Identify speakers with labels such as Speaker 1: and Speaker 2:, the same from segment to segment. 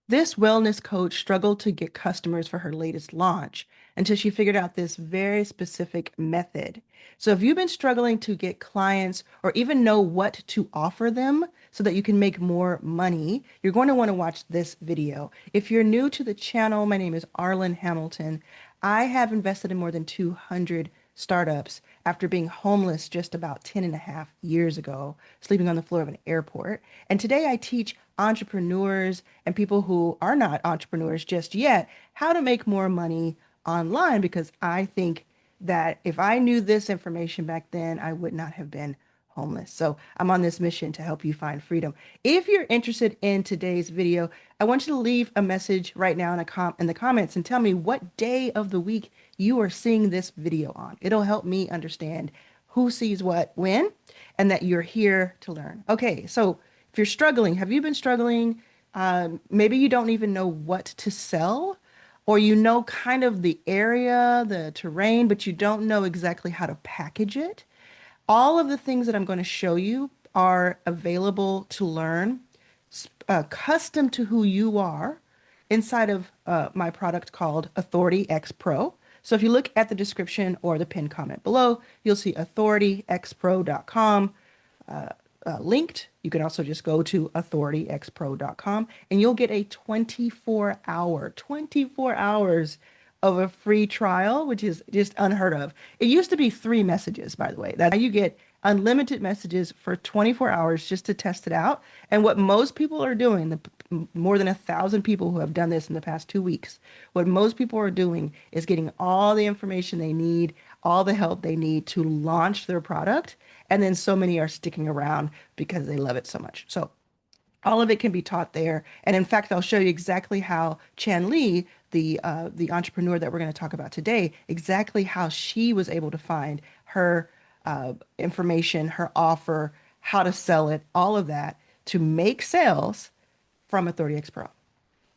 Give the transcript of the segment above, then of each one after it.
Speaker 1: This wellness coach struggled to get customers for her latest launch until she figured out this very specific method. So, if you've been struggling to get clients or even know what to offer them so that you can make more money, you're going to want to watch this video. If you're new to the channel, my name is Arlan Hamilton. I have invested in more than 200 startups after being homeless just about 10 and a half years ago, sleeping on the floor of an airport. And today I teach entrepreneurs and people who are not entrepreneurs just yet how to make more money online because I think that if I knew this information back then, I would not have been homeless. So I'm on this mission to help you find freedom. If you're interested in today's video, I want you to leave a message right now in the comments and tell me what day of the week you are seeing this video on. It'll help me understand who sees what when and that you're here to learn. Okay, so if you're struggling, have you been struggling? Maybe you don't even know what to sell, or you know kind of the area, the terrain, but you don't know exactly how to package it. All of the things that I'm going to show you are available to learn, custom to who you are inside of my product called Authority X Pro. So if you look at the description or the pinned comment below, you'll see authorityxpro.com linked. You can also just go to authorityxpro.com and you'll get a 24 hours of a free trial, which is just unheard of. It used to be 3 messages, by the way. That's how you get unlimited messages for 24 hours just to test it out. And what most people are doing, more than 1,000 people who have done this in the past 2 weeks, what most people are doing is getting all the information they need, all the help they need to launch their product. And then so many are sticking around because they love it so much. So all of it can be taught there. And in fact, I'll show you exactly how Chan Lee, the entrepreneur that we're going to talk about today, exactly how she was able to find her information, her offer, how to sell it, all of that to make sales from Authority X Pro.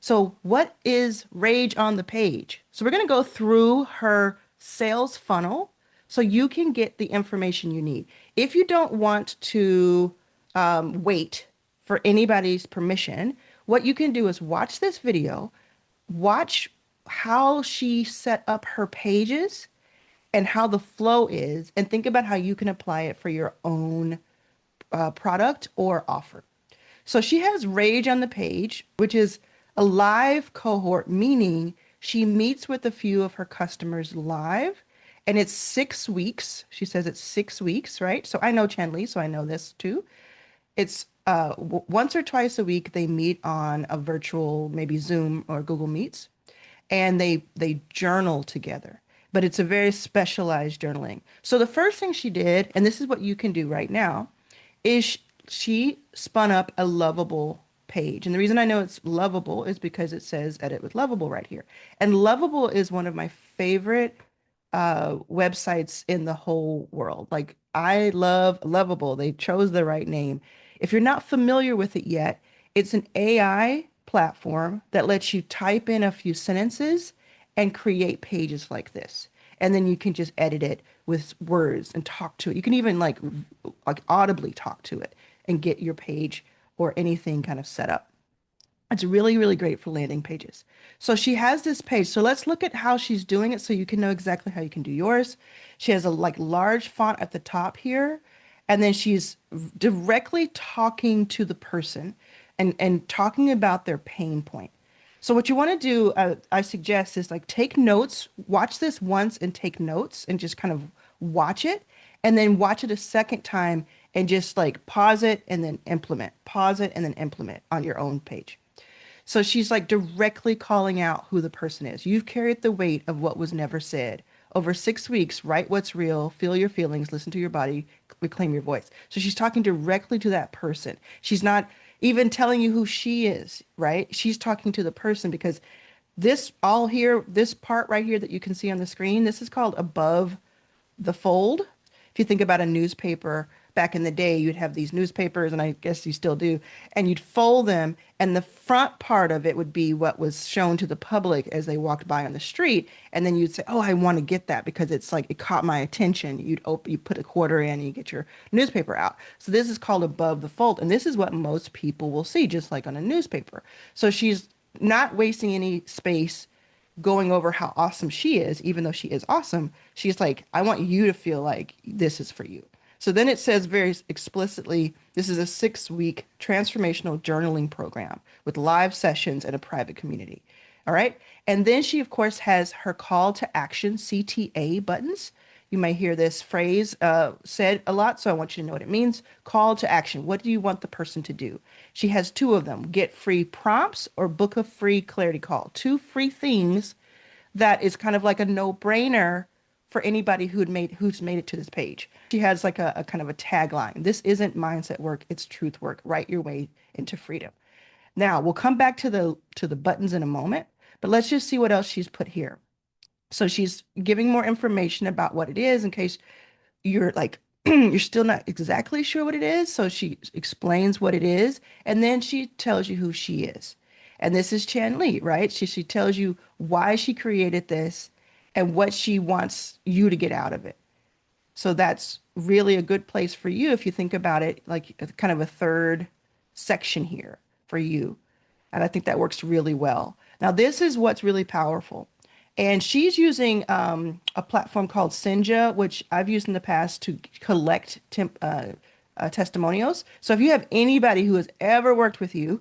Speaker 1: So what is Rage on the Page? So we're going to go through her sales funnel so you can get the information you need. If you don't want to wait for anybody's permission, what you can do is watch this video, watch how she set up her pages and how the flow is, and think about how you can apply it for your own product or offer. So she has Rage on the Page, which is a live cohort, meaning she meets with a few of her customers live, and it's 6 weeks. She says it's 6 weeks, right? So I know Chan Lee, so I know this too. It's once or twice a week they meet on a virtual, maybe Zoom or Google Meets, and they journal together. But it's a very specialized journaling. So the first thing she did, and this is what you can do right now, is she spun up a Lovable page. And the reason I know it's Lovable is because it says edit with Lovable right here. And Lovable is one of my favorite websites in the whole world. Like I love Lovable. They chose the right name. If you're not familiar with it yet, it's an AI platform that lets you type in a few sentences and create pages like this. And then you can just edit it with words and talk to it. You can even like audibly talk to it and get your page or anything kind of set up. It's really, really great for landing pages. So she has this page. So let's look at how she's doing it so you can know exactly how you can do yours. She has a like large font at the top here, and then she's directly talking to the person and talking about their pain point. So what you want to do, I suggest, is like take notes, watch this once and take notes and just kind of watch it, and then watch it a second time and just like pause it and then implement, pause it and then implement on your own page. So she's like directly calling out who the person is. You've carried the weight of what was never said. Over 6 weeks, write what's real, feel your feelings, listen to your body, reclaim your voice. So she's talking directly to that person. She's not even telling you who she is, right? She's talking to the person because this all here, this part right here that you can see on the screen, this is called above the fold. If you think about a newspaper, back in the day, you'd have these newspapers, and I guess you still do, and you'd fold them, and the front part of it would be what was shown to the public as they walked by on the street, and then you'd say, "Oh, I want to get that because it's like it caught my attention." You put a quarter in, and you get your newspaper out. So this is called above the fold, and this is what most people will see, just like on a newspaper. So she's not wasting any space going over how awesome she is, even though she is awesome. She's like, I want you to feel like this is for you. So then it says very explicitly, this is a 6-week transformational journaling program with live sessions and a private community. All right. And then she, of course, has her call to action CTA buttons. You may hear this phrase said a lot, so I want you to know what it means. Call to action. What do you want the person to do? She has 2 of them: get free prompts or book a free clarity call. 2 free things that is kind of like a no-brainer for anybody who's made it to this page. She has like a kind of a tagline. This isn't mindset work, it's truth work. Write your way into freedom. Now, we'll come back to the buttons in a moment, but let's just see what else she's put here. So she's giving more information about what it is in case you're like you're still not exactly sure what it is. So she explains what it is, and then she tells you who she is. And this is Chan Lee, right? She tells you why she created this and what she wants you to get out of it. So that's really a good place for you if you think about it like kind of a third section here for you. And I think that works really well. Now, this is what's really powerful. And she's using a platform called Senja, which I've used in the past to collect testimonials. So if you have anybody who has ever worked with you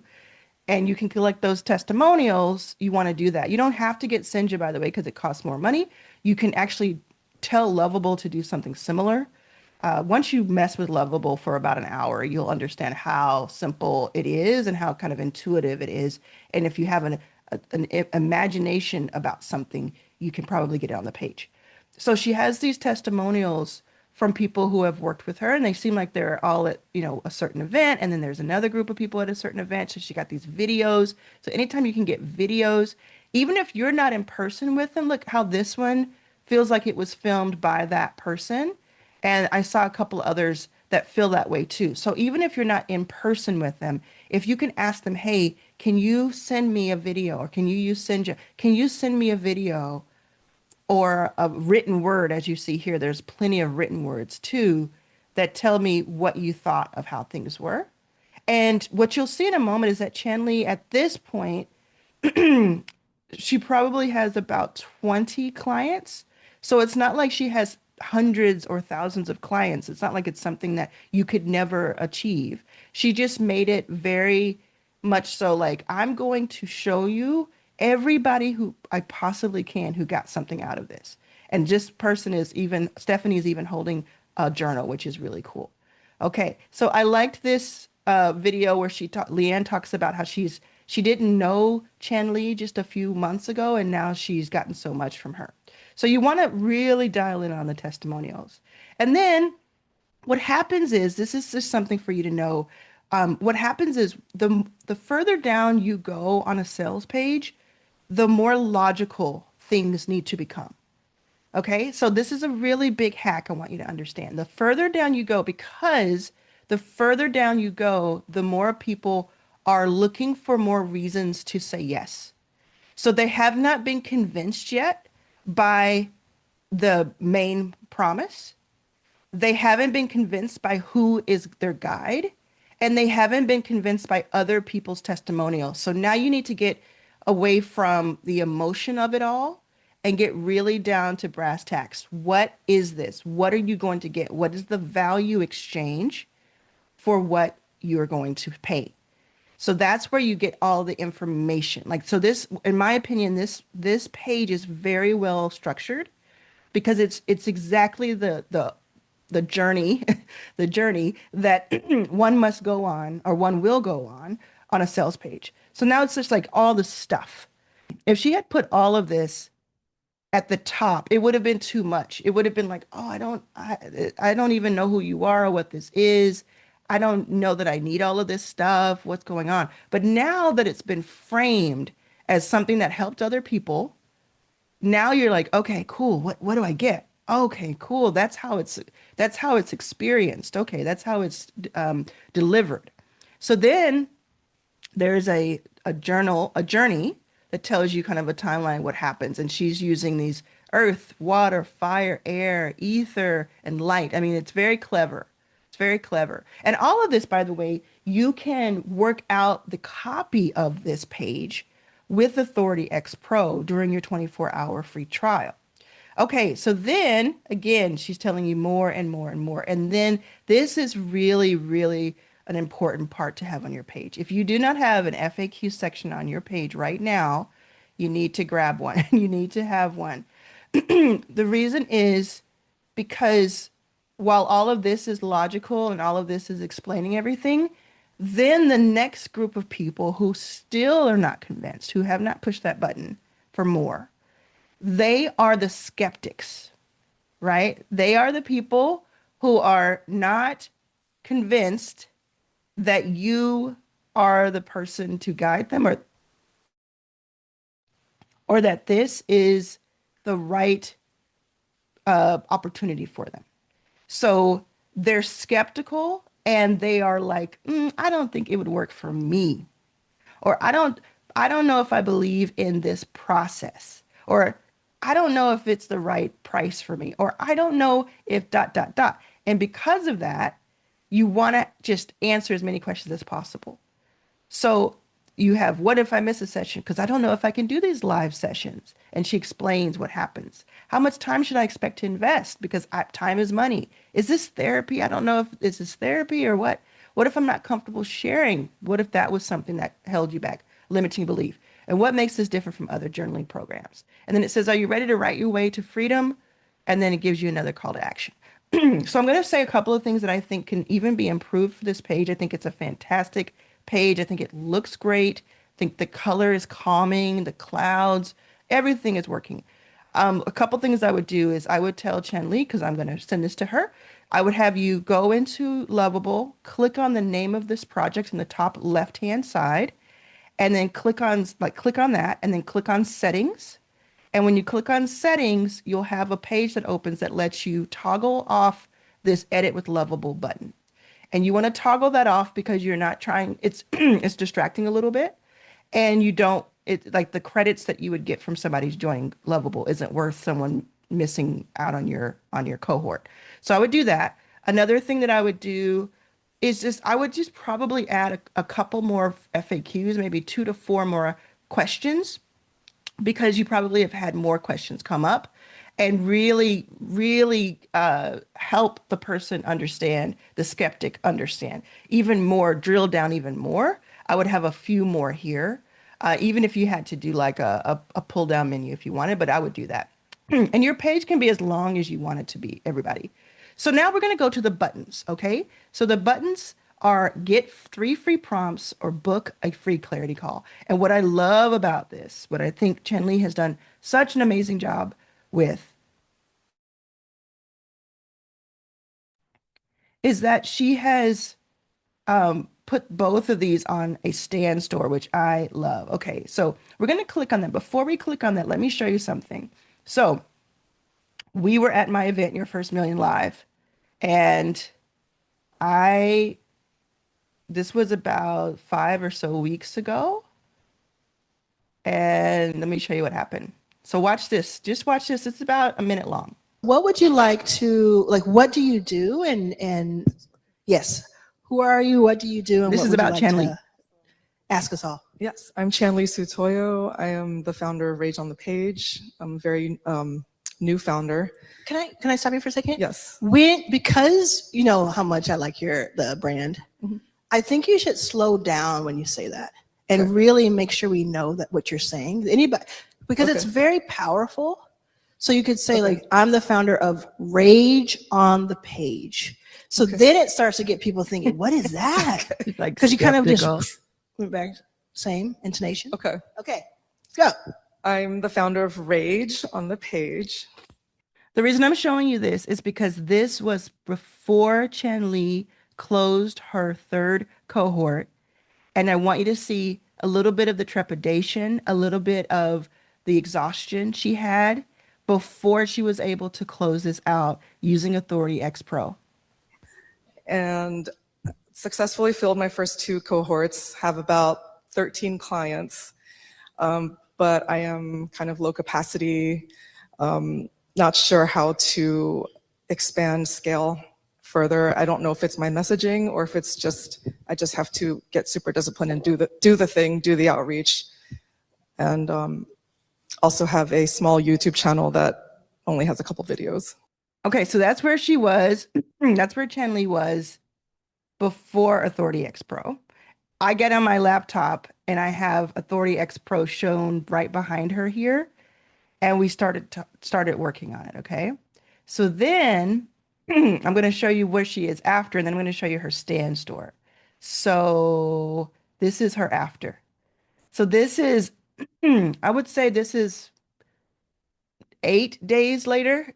Speaker 1: and you can collect those testimonials, you want to do that. You don't have to get Senja, by the way, because it costs more money. You can actually tell Lovable to do something similar. Once you mess with Lovable for about an hour, you'll understand how simple it is and how kind of intuitive it is. And if you have an imagination about something, you can probably get it on the page. So she has these testimonials from people who have worked with her, and they seem like they're all at, a certain event, and then there's another group of people at a certain event. So she got these videos. So anytime you can get videos, even if you're not in person with them, look how this one feels like it was filmed by that person. And I saw a couple others that feel that way too. So even if you're not in person with them, if you can ask them, hey, can you send me a video, or can you send me a video or a written word? As you see here, there's plenty of written words too that tell me what you thought of how things were. And what you'll see in a moment is that Chanley at this point, she probably has about 20 clients. So it's not like she has hundreds or thousands of clients. It's not like it's something that you could never achieve. She just made it very much so like, I'm going to show you everybody who I possibly can who got something out of this. And this person is even, Stephanie's even holding a journal, which is really cool. Okay, so I liked this video where Leanne talks about how she didn't know Chan Lee just a few months ago, and now she's gotten so much from her. So you want to really dial in on the testimonials. And then what happens is, this is just something for you to know. What happens is the further down you go on a sales page, the more logical things need to become. Okay, so this is a really big hack I want you to understand. The further down you go, because the further down you go, the more people are looking for more reasons to say yes. So they have not been convinced yet by the main promise. They haven't been convinced by who is their guide, and they haven't been convinced by other people's testimonials. So now you need to get away from the emotion of it all and get really down to brass tacks. What is this? What are you going to get? What is the value exchange for what you're going to pay? So that's where you get all the information. Like, so this, in my opinion, this page is very well structured because it's exactly the journey, the journey that one must go on, or one will go on a sales page. So now it's just like all the stuff. If she had put all of this at the top, it would have been too much. It would have been like, oh, I don't even know who you are or what this is. I don't know that I need all of this stuff. What's going on? But now that it's been framed as something that helped other people, now you're like, okay, cool. What do I get? Okay, cool. That's how it's experienced. Okay, that's how it's delivered. So then there's a journey that tells you kind of a timeline what happens, and she's using these earth, water, fire, air, ether, and light. I mean, it's very clever. It's very clever. And all of this, by the way, you can work out the copy of this page with Authority X Pro during your 24-hour free trial. Okay, so then again, she's telling you more and more and more. And then this is really, really an important part to have on your page. If you do not have an FAQ section on your page right now, you need to grab one. You need to have one. The reason is because while all of this is logical and all of this is explaining everything, then the next group of people who still are not convinced, who have not pushed that button for more, they are the skeptics, right? They are the people who are not convinced that you are the person to guide them, or that this is the right opportunity for them. So they're skeptical and they are like, I don't think it would work for me. Or I don't know if I believe in this process. Or I don't know if it's the right price for me. Or I don't know if dot dot dot. And because of that, you want to just answer as many questions as possible. So you have, what if I miss a session? Because I don't know if I can do these live sessions. And she explains what happens. How much time should I expect to invest? Because time is money. Is this therapy? I don't know if this is therapy or what. What if I'm not comfortable sharing? What if that was something that held you back, limiting belief? And what makes this different from other journaling programs? And then it says, are you ready to write your way to freedom? And then it gives you another call to action. So I'm going to say a couple of things that I think can even be improved for this page. I think it's a fantastic page. I think it looks great. I think the color is calming, the clouds, everything is working. A couple things I would do is I would tell Chen Li, because I'm going to send this to her, I would have you go into Lovable, click on the name of this project in the top left-hand side, and then click on that, and then click on settings. And when you click on settings, you'll have a page that opens that lets you toggle off this edit with Lovable button. And you want to toggle that off because you're not trying, it's it's distracting a little bit. And you don't, it like the credits that you would get from somebody's joining Lovable isn't worth someone missing out on your cohort. So I would do that. Another thing that I would do is I would just probably add a couple more FAQs, maybe 2 to 4 more questions, because you probably have had more questions come up, and really, really help the person understand, the skeptic understand even more, drill down even more. I would have a few more here, even if you had to do like a pull down menu if you wanted, but I would do that. And your page can be as long as you want it to be, everybody. So now we're going to go to the buttons, okay? So the buttons are get 3 free prompts or book a free clarity call. And what I love about this, what I think Chen Li has done such an amazing job with, is that she has put both of these on a stand store, which I love. Okay, so we're going to click on that. Before we click on that, let me show you something. So we were at my event, Your First Million Live, and this was about 5 or so weeks ago. And let me show you what happened. So watch this. Just watch this. It's about a minute long.
Speaker 2: What would you like to, like, what do you do? And yes, who are you? What do you do? And
Speaker 1: this is about Chen Li.
Speaker 2: Ask us all.
Speaker 3: Yes, I'm Chanli Sutoyo. I am the founder of Rage on the Page. I'm a very new founder.
Speaker 2: Can I stop you for a second?
Speaker 3: Yes.
Speaker 2: Because you know how much I like the brand, I think you should slow down when you say that and really make sure we know that what you're saying. Anybody, because it's very powerful. So you could say like, I'm the founder of Rage on the Page. So then it starts to get people thinking, what is that? Because you kind of just went back, same intonation. Okay, let's go.
Speaker 3: I'm the founder of Rage on the Page.
Speaker 1: The reason I'm showing you this is because this was before Chen Li closed her 3rd cohort. And I want you to see a little bit of the trepidation, a little bit of the exhaustion she had before she was able to close this out using Authority X Pro.
Speaker 3: And successfully filled my first 2 cohorts, have about 13 clients. But I am kind of low capacity, not sure how to expand, scale further. I don't know if it's my messaging or if it's just, I just have to get super disciplined and do the thing, do the outreach, and also have a small YouTube channel that only has a couple videos.
Speaker 1: Okay, so that's where she was. That's where Chen-Li was before Authority X Pro. I get on my laptop and I have Authority X Pro shown right behind her here, and we started working on it. Okay, so then I'm going to show you where she is after, and then I'm going to show you her stand store. So this is her after. So this is, I would say this is 8 days later.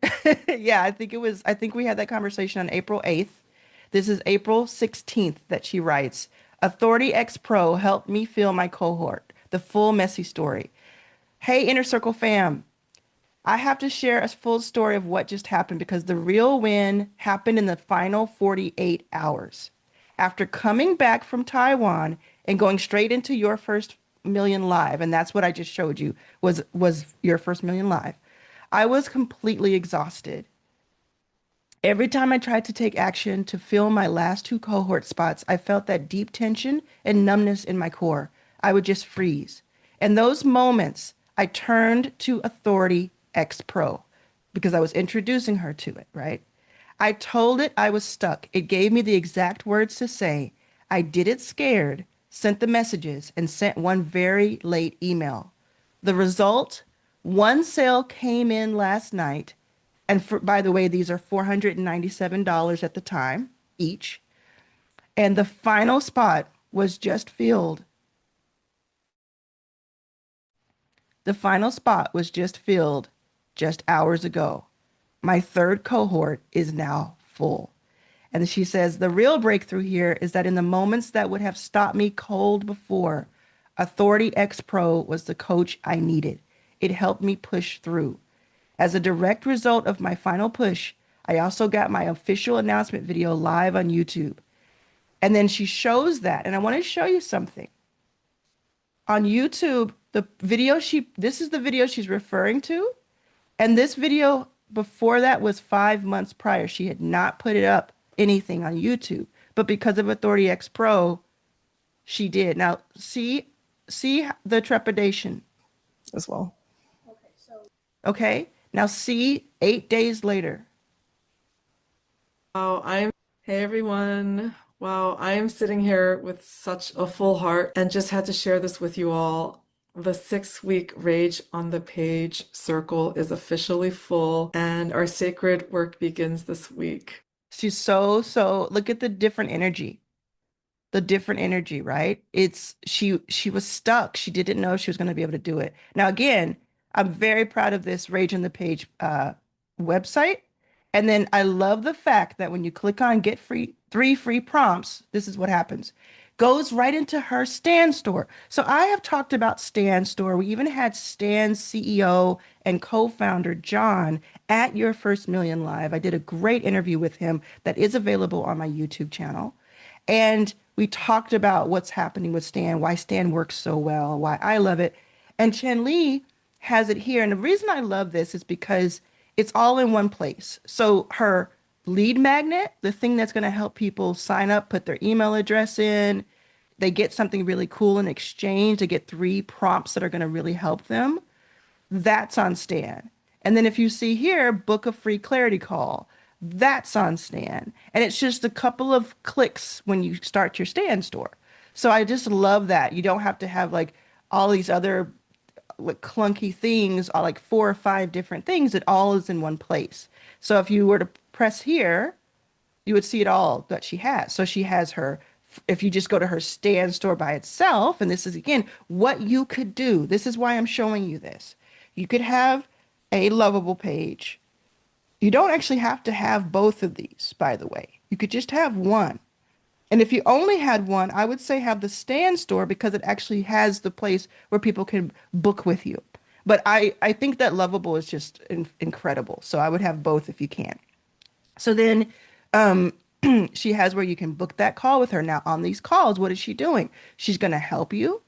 Speaker 1: Yeah, I think we had that conversation on April 8th. This is April 16th that she writes, Authority X Pro helped me fill my cohort, the full messy story. Hey, Inner Circle fam, I have to share a full story of what just happened because the real win happened in the final 48 hours. After coming back from Taiwan and going straight into your first million live, and that's what I just showed you was your first million live. I was completely exhausted. Every time I tried to take action to fill my last two cohort spots, I felt that deep tension and numbness in my core. I would just freeze. In those moments, I turned to Authority X Pro because I was introducing her to it, right? I told it I was stuck. It gave me the exact words to say. I did it scared, sent the messages, and sent one very late email. The result, one sale came in last night. And by the way, these are $497 at the time each. And the final spot was just filled. The final spot was just filled just hours ago. My third cohort is now full. And she says, the real breakthrough here is that in the moments that would have stopped me cold before, Authority X Pro was the coach I needed. It helped me push through. As a direct result of my final push, I also got my official announcement video live on YouTube. And then she shows that. And I want to show you something. On YouTube, this is the video she's referring to. And this video before that was 5 months prior. She had not put it up anything on YouTube. But because of Authority X Pro, she did. Now, see the trepidation
Speaker 3: As well.
Speaker 1: Okay. Now see 8 days later.
Speaker 4: Wow, hey everyone. Wow, I am sitting here with such a full heart and just had to share this with you all. The 6-week Rage on the Page circle is officially full, and our sacred work begins this week.
Speaker 1: She's so look at the different energy. The different energy, right? It's she was stuck. She didn't know she was going to be able to do it. Now again, I'm very proud of this Rage on the Page website. And then I love the fact that when you click on get free 3 free prompts, this is what happens. Goes right into her Stan store. So I have talked about Stan store. We even had Stan's CEO and co-founder John at Your First Million Live. I did a great interview with him that is available on my YouTube channel. And we talked about what's happening with Stan, why Stan works so well, why I love it. And Chen-Li has it here. And the reason I love this is because it's all in one place. So her lead magnet, the thing that's going to help people sign up, put their email address in, they get something really cool in exchange. They get 3 prompts that are going to really help them. That's on Stan. And then if you see here, book a free clarity call. That's on Stan. And it's just a couple of clicks when you start your Stan store. So I just love that. You don't have to have like all these other like clunky things, or like 4 or 5 different things. It all is in one place. So if you were to press here, you would see it all that she has. So she has her, if you just go to her Stan store by itself, and this is again what you could do. This is why I'm showing you this. You could have a lovable page. You don't actually have to have both of these, by the way. You could just have one. And if you only had one, I would say have the Stan store because it actually has the place where people can book with you. But I think that lovable is just incredible. So I would have both if you can. So then she has where you can book that call with her. Now on these calls, what is she doing? She's going to help you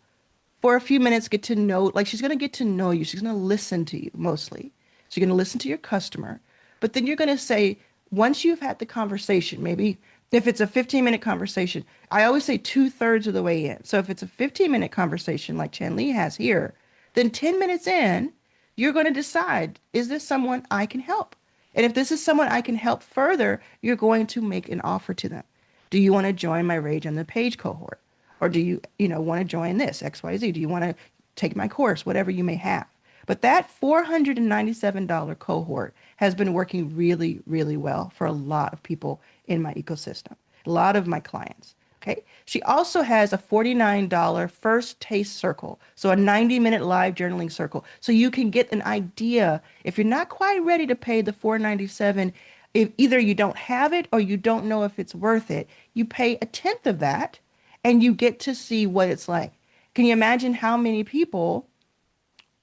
Speaker 1: for a few minutes, get to know, like she's going to get to know you. She's going to listen to you mostly. So you're going to listen to your customer. But then you're going to say, once you've had the conversation, maybe if it's a 15-minute conversation, I always say 2/3 of the way in. So if it's a 15-minute conversation like Chen-Li has here, then 10 minutes in, you're going to decide, is this someone I can help? And if this is someone I can help further, you're going to make an offer to them. Do you want to join my Rage on the Page cohort? Or do you want to join this XYZ? Do you want to take my course? Whatever you may have. But that $497 cohort has been working really, really well for a lot of people in my ecosystem, a lot of my clients. Okay. She also has a $49 first taste circle. So a 90-minute live journaling circle. So you can get an idea if you're not quite ready to pay the $497, if either you don't have it or you don't know if it's worth it, you pay a tenth of that and you get to see what it's like. Can you imagine how many people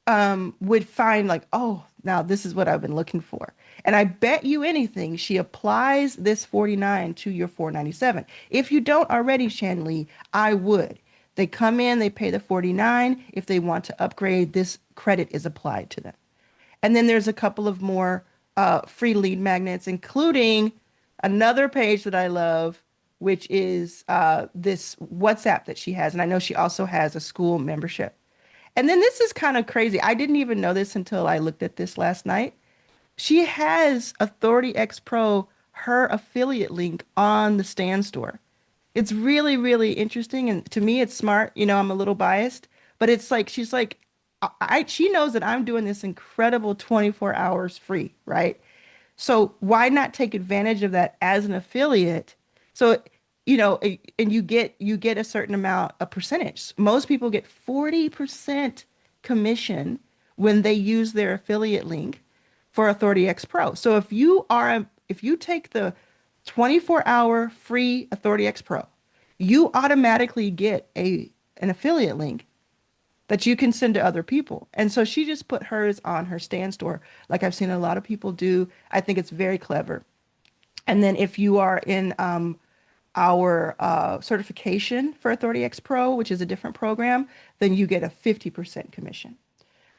Speaker 1: would find like, oh, now this is what I've been looking for. And I bet you anything, she applies this 49 to your 497. If you don't already, Shanley, I would. They come in, they pay the 49. If they want to upgrade, this credit is applied to them. And then there's a couple of more free lead magnets, including another page that I love, which is this WhatsApp that she has. And I know she also has a school membership. And then this is kind of crazy. I didn't even know this until I looked at this last night. She has Authority X Pro, her affiliate link on the Stand store. It's really, really interesting. And to me, it's smart. You know, I'm a little biased, but it's like, she's like, she knows that I'm doing this incredible 24 hours free, right? So why not take advantage of that as an affiliate? So, and you get a certain amount, a percentage. Most people get 40% commission when they use their affiliate link for Authority X Pro. So if you take the 24-hour free Authority X Pro, you automatically get an affiliate link that you can send to other people. And so she just put hers on her Stand store, like I've seen a lot of people do. I think it's very clever. And then if you are in our certification for Authority X Pro, which is a different program, then you get a 50% commission.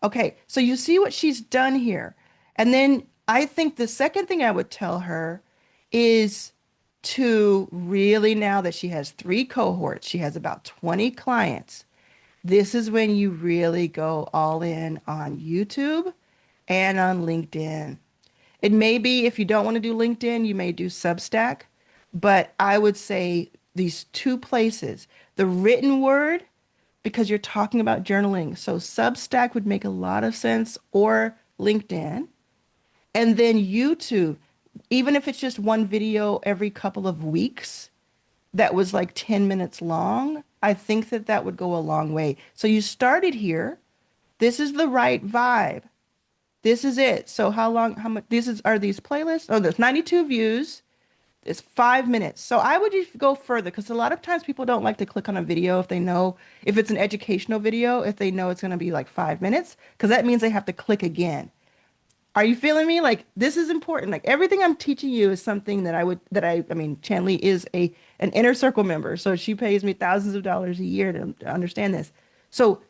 Speaker 1: Okay, so you see what she's done here. And then I think the second thing I would tell her is to really, now that she has 3 cohorts, she has about 20 clients. This is when you really go all in on YouTube and on LinkedIn. It may be, if you don't want to do LinkedIn, you may do Substack, but I would say these 2 places, the written word, because you're talking about journaling. So Substack would make a lot of sense, or LinkedIn. And then YouTube, even if it's just one video every couple of weeks that was like 10 minutes long, I think that that would go a long way. So you started here. This is the right vibe. This is it. So how much, are these playlists? Oh, there's 92 views. It's 5 minutes. So I would just go further, because a lot of times people don't like to click on a video if they know, if it's an educational video, if they know it's going to be like 5 minutes, because that means they have to click again. Are you feeling me? Like, this is important. Like, everything I'm teaching you is something that I mean, Chanley is an inner circle member. So she pays me thousands of dollars a year to understand this. So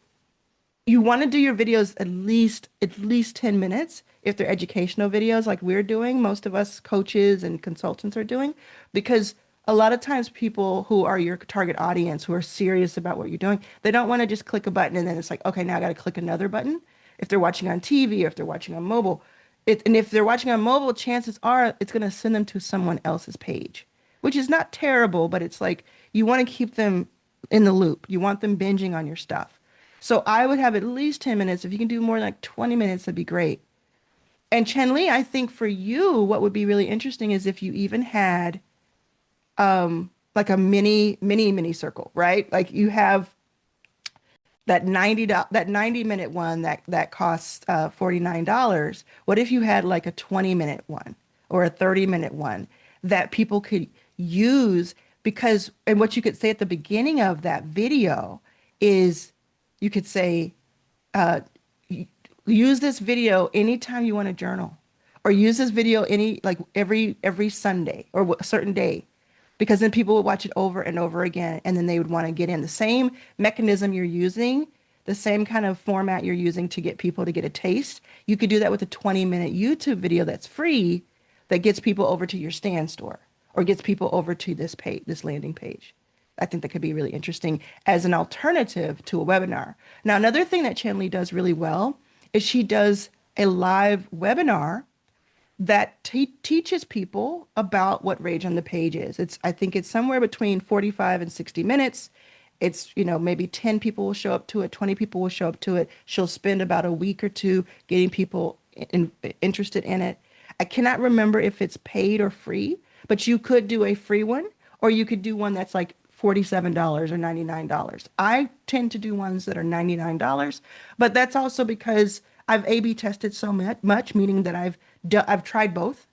Speaker 1: you want to do your videos at least 10 minutes if they're educational videos like we're doing, most of us coaches and consultants are doing, because a lot of times people who are your target audience, who are serious about what you're doing, they don't want to just click a button and then it's like, okay, now I got to click another button. If they're watching on TV or if they're watching on mobile, and if they're watching on mobile, chances are it's going to send them to someone else's page, which is not terrible, but it's like you want to keep them in the loop. You want them binging on your stuff. So I would have at least 10 minutes. If you can do more like 20 minutes, that'd be great. And Chen-Li, I think for you, what would be really interesting is if you even had like a mini circle, right? Like you have that 90-minute one that costs $49. What if you had like a 20-minute one or a 30-minute one that people could use? Because, and what you could say at the beginning of that video is, you could say, use this video anytime you want to journal, or use this video every Sunday or a certain day, because then people would watch it over and over again, and then they would want to get in the same mechanism you're using, the same kind of format you're using to get people to get a taste. You could do that with a 20-minute YouTube video that's free, that gets people over to your Stand store or gets people over to this landing page. I think that could be really interesting as an alternative to a webinar. Now, another thing that Chen Li does really well is she does a live webinar that teaches people about what Rage on the Page is. I think it's somewhere between 45 and 60 minutes. It's, maybe 10 people will show up to it, 20 people will show up to it. She'll spend about a week or two getting people interested in it. I cannot remember if it's paid or free, but you could do a free one, or you could do one that's like $47 or $99. I tend to do ones that are $99, but that's also because I've A/B tested so much, meaning that I've tried both.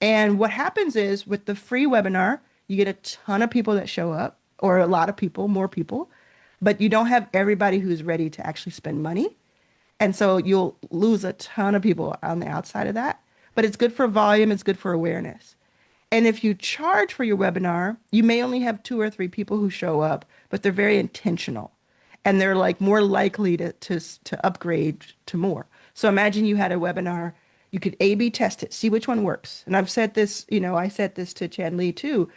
Speaker 1: And what happens is with the free webinar, you get a ton of people that show up, or a lot of people, more people, but you don't have everybody who's ready to actually spend money. And so you'll lose a ton of people on the outside of that. But it's good for volume, it's good for awareness. And if you charge for your webinar, you may only have 2 or 3 people who show up, but they're very intentional and they're like more likely to upgrade to more. So imagine you had a webinar, you could A/B test it, see which one works. And I've said this, I said this to Chan Lee too.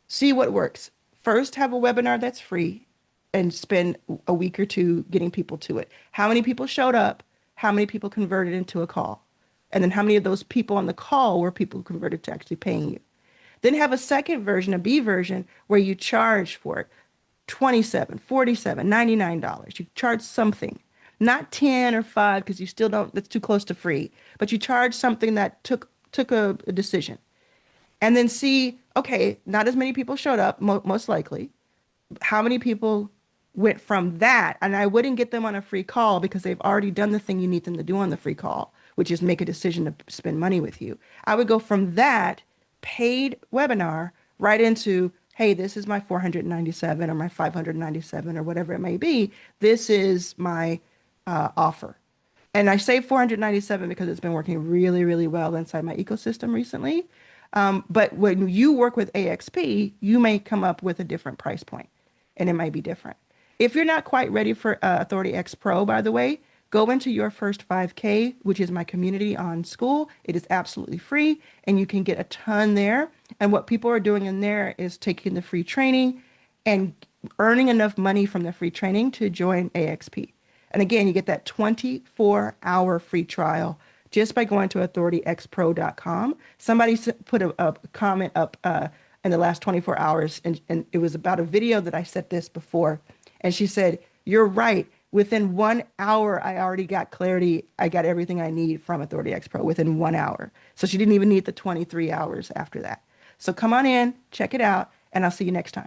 Speaker 1: See what works. First, have a webinar that's free and spend a week or two getting people to it. How many people showed up? How many people converted into a call? And then how many of those people on the call were people who converted to actually paying you? Then have a second version, a B version, where you charge for it. 27, 47, $99. You charge something, not 10 or 5 because you still don't, that's too close to free, but you charge something that took a decision. And then see, okay, not as many people showed up, most likely. How many people went from that? And I wouldn't get them on a free call because they've already done the thing you need them to do on the free call, which is make a decision to spend money with you. I would go from that paid webinar right into, hey, this is my 497 or my 597 or whatever it may be. This is my offer. And I say 497 because it's been working really, really well inside my ecosystem recently. But when you work with AXP, you may come up with a different price point, and it might be different. If you're not quite ready for Authority X Pro, by the way, go into your first 5K, which is my community on school. It is absolutely free, and you can get a ton there. And what people are doing in there is taking the free training and earning enough money from the free training to join AXP. And again, you get that 24-hour free trial just by going to authorityxpro.com. Somebody put a comment up in the last 24 hours, and it was about a video that I set this before. And she said, you're right. Within 1 hour, I already got clarity. I got everything I need from Authority X Pro within 1 hour. So she didn't even need the 23 hours after that. So come on in, check it out, and I'll see you next time.